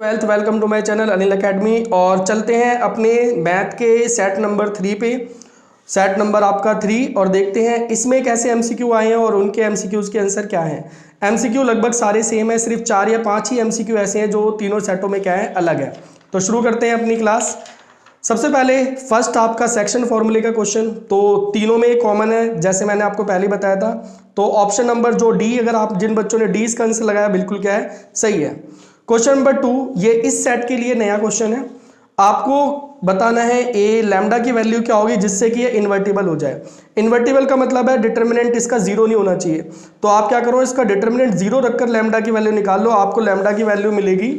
Twelfth welcome to my channel Anil academy. और चलते हैं अपने मैथ के सेट नंबर 3 पे। सेट नंबर आपका 3 और देखते हैं इसमें कैसे एमसीक्यू आए हैं और उनके एमसीक्यूज के आंसर क्या हैं। एमसीक्यू लगभग सारे सेम है, सिर्फ 4 या 5 ही एमसीक्यू ऐसे हैं जो तीनों सेटों में क्या है, अलग है। तो शुरू करते हैं अपनी क्लास। सबसे पहले फर्स्ट आपका सेक्शन फॉर्मूले का क्वेश्चन, तो तीनों में कॉमन है जैसे मैंने आपको पहले बताया था। तो ऑप्शन नंबर जो डी, अगर आप जिन बच्चों ने डी इसका आंसर लगाया बिल्कुल क्या है, सही है। क्वेश्चन नंबर 2, ये इस सेट के लिए नया क्वेश्चन है। आपको बताना है ए लैम्डा की वैल्यू क्या होगी जिससे कि ये इन्वर्टिबल हो जाए। इन्वर्टिबल का मतलब है डिटर्मिनेंट इसका जीरो नहीं होना चाहिए। तो आप क्या करो, इसका डिटर्मिनेंट जीरो रखकर लैम्डा की वैल्यू निकाल लो। आपको लैम्डा की वैल्यू मिलेगी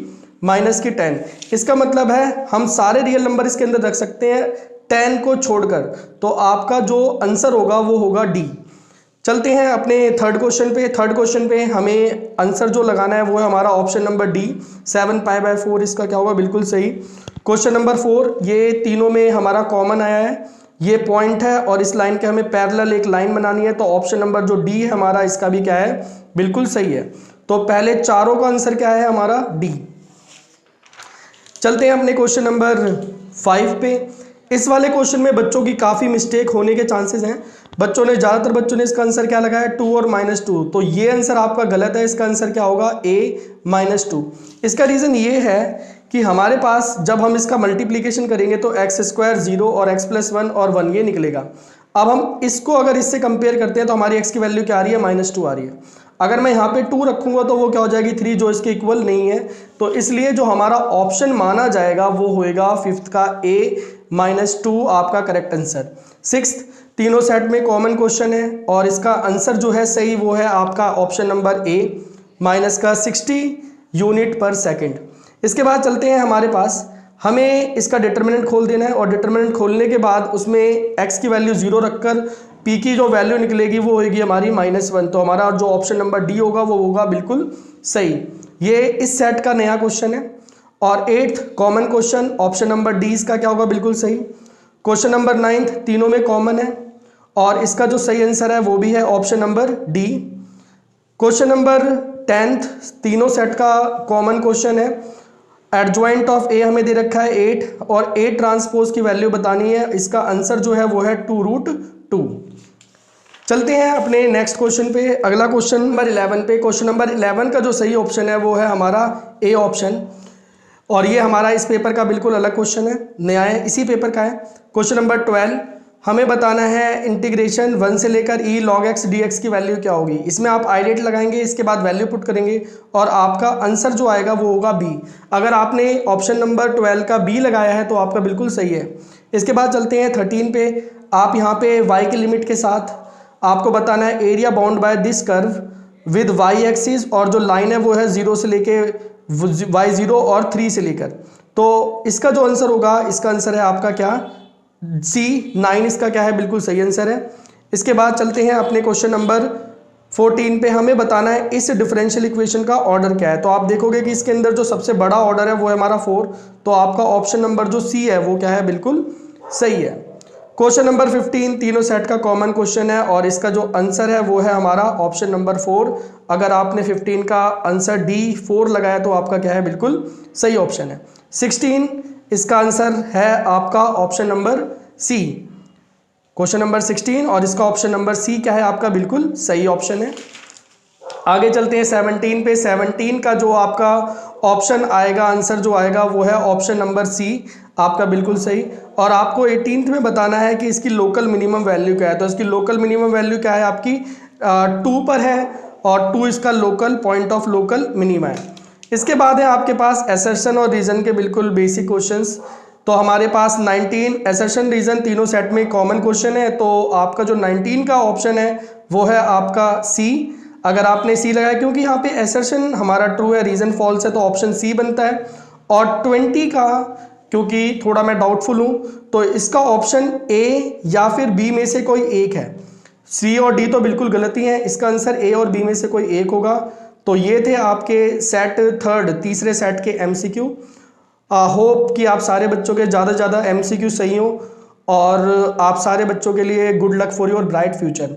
-10। इसका मतलब है हम सारे रियल नंबर इसके अंदर रख सकते हैं 10 को छोड़कर। तो आपका जो आंसर होगा वो होगा डी। चलते हैं अपने थर्ड क्वेश्चन पे। थर्ड क्वेश्चन पे हमें आंसर जो लगाना है वो है हमारा ऑप्शन नंबर डी, 7π/4 इसका क्या होगा, बिल्कुल सही। क्वेश्चन नंबर 4, ये तीनों में हमारा कॉमन आया है। ये पॉइंट है और इस लाइन के हमें पैरेलल एक लाइन बनानी है। तो ऑप्शन नंबर जो डी है हमारा, इसका भी क्या है, बिल्कुल सही है। तो पहले चारों का आंसर क्या है हमारा, डी। चलते हैं अपने क्वेश्चन नंबर 5 पे। इस वाले क्वेश्चन में बच्चों की काफ़ी मिस्टेक होने के चांसेस हैं। ज़्यादातर बच्चों ने इसका आंसर क्या लगाया, 2 और -2। तो ये आंसर आपका गलत है। इसका आंसर क्या होगा, a -2। इसका रीज़न ये है कि हमारे पास जब हम इसका मल्टीप्लीकेशन करेंगे तो x² 0 और x + 1 और 1 ये निकलेगा। अब हम इसको अगर इससे कंपेयर करते हैं तो हमारी x की वैल्यू क्या आ रही है, -2 आ रही है। अगर मैं यहाँ पे 2 रखूंगा तो वो क्या हो जाएगी, 3, जो इसके इक्वल नहीं है। तो इसलिए जो हमारा ऑप्शन माना जाएगा वो होएगा 5th का a -2 आपका करेक्ट आंसर। 6th, तीनों सेट में कॉमन क्वेश्चन है और इसका आंसर जो है सही वो है आपका ऑप्शन नंबर ए, -60 यूनिट पर सेकंड। इसके बाद चलते हैं हमारे पास, हमें इसका डिटर्मिनेंट खोल देना है और डिटर्मिनेंट खोलने के बाद उसमें x की वैल्यू 0 रखकर p की जो वैल्यू निकलेगी वो होगी हमारी -1। तो हमारा जो ऑप्शन नंबर डी होगा वो होगा बिल्कुल सही। ये इस सेट का नया क्वेश्चन है। और 8th common question, option number D इसका क्या होगा, बिल्कुल सही। क्वेश्चन नंबर 9th तीनों में कॉमन है और इसका जो सही आंसर है वो भी है option number D. Question number 10th तीनों सेट का कॉमन क्वेश्चन है। एडजॉइंट ऑफ ए हमें दे रखा है 8 और A ट्रांसपोज की वैल्यू बतानी है। इसका आंसर जो है वो है 2√2। चलते हैं अपने नेक्स्ट क्वेश्चन पे। अगला क्वेश्चन नंबर 11 पे। क्वेश्चन नंबर 11 का जो सही ऑप्शन है वो है हमारा ए ऑप्शन। और ये हमारा इस पेपर का बिल्कुल अलग क्वेश्चन है, नया है, इसी पेपर का है। क्वेश्चन नंबर 12, हमें बताना है इंटीग्रेशन 1 से लेकर e log x dx की वैल्यू क्या होगी। इसमें आप आइडेट लगाएंगे, इसके बाद वैल्यू पुट करेंगे और आपका आंसर जो आएगा वो होगा बी। अगर आपने ऑप्शन नंबर 12 का बी लगाया है तो आपका बिल्कुल सही है। इसके बाद चलते हैं 13 पे। आप यहाँ पे y की लिमिट के साथ आपको बताना है area bound by this curve with y axis, और जो लाइन है वो है 0 से लेके y0 और 3 से लेकर। तो इसका जो आंसर होगा, इसका आंसर है आपका क्या, C 9 इसका क्या है, बिल्कुल सही आंसर है। इसके बाद चलते हैं अपने क्वेश्चन नंबर 14 पे। हमें बताना है इस डिफरेंशियल इक्वेशन का ऑर्डर क्या है। तो आप देखोगे कि इसके अंदर जो सबसे बड़ा ऑर्डर है वो है हमारा 4। तो आपका ऑप्शन नंबर जो C है वो क्या है, बिल्कुल सही है। क्वेश्चन नंबर 15 तीनों सेट का कॉमन क्वेश्चन है और इसका जो आंसर है वो है हमारा ऑप्शन नंबर 4। अगर आपने 15 का आंसर D 4 लगाया तो आपका क्या है, बिल्कुल सही ऑप्शन है। 16 इसका आंसर है आपका option number C, question number 16, और इसका ऑप्शन नंबर C क्या है आपका, बिल्कुल सही ऑप्शन है। आगे चलते हैं 17 पे। 17 का जो आपका ऑप्शन आएगा, आंसर जो आएगा वो है ऑप्शन नंबर C आपका, बिल्कुल सही। और आपको 18th में बताना है कि इसकी लोकल मिनिमम वैल्यू क्या है। तो इसकी लोकल मिनिमम वैल्यू क्या है आपकी, 2 पर है और 2 इसका local point of local minima है। इसके बाद है आपके पास असर्शन और रीजन के बिल्कुल बेसिक क्वेश्चंस। तो हमारे पास 19 असर्शन रीजन तीनों सेट में कॉमन क्वेश्चन है। तो आपका जो 19 का ऑप्शन है वो है आपका C। अगर आपने C लगाया, क्योंकि यहाँ पे असर्शन हमारा ट्रू है, रीजन फॉल्स है, तो ऑप्शन C बनता है। और 20 का, क्योंकि थोड़ा मैं डाउटफुल हूँ, तो इसका ऑप्शन A या फिर B में से कोई एक है। C और D तो बिल्कुल गलत ही है, इसका आंसर A और B में से कोई एक होगा। तो ये थे आपके सेट तीसरे सेट के MCQ। होप कि आप सारे बच्चों के ज़्यादा से ज़्यादा MCQ सही हो और आप सारे बच्चों के लिए good luck for your bright future.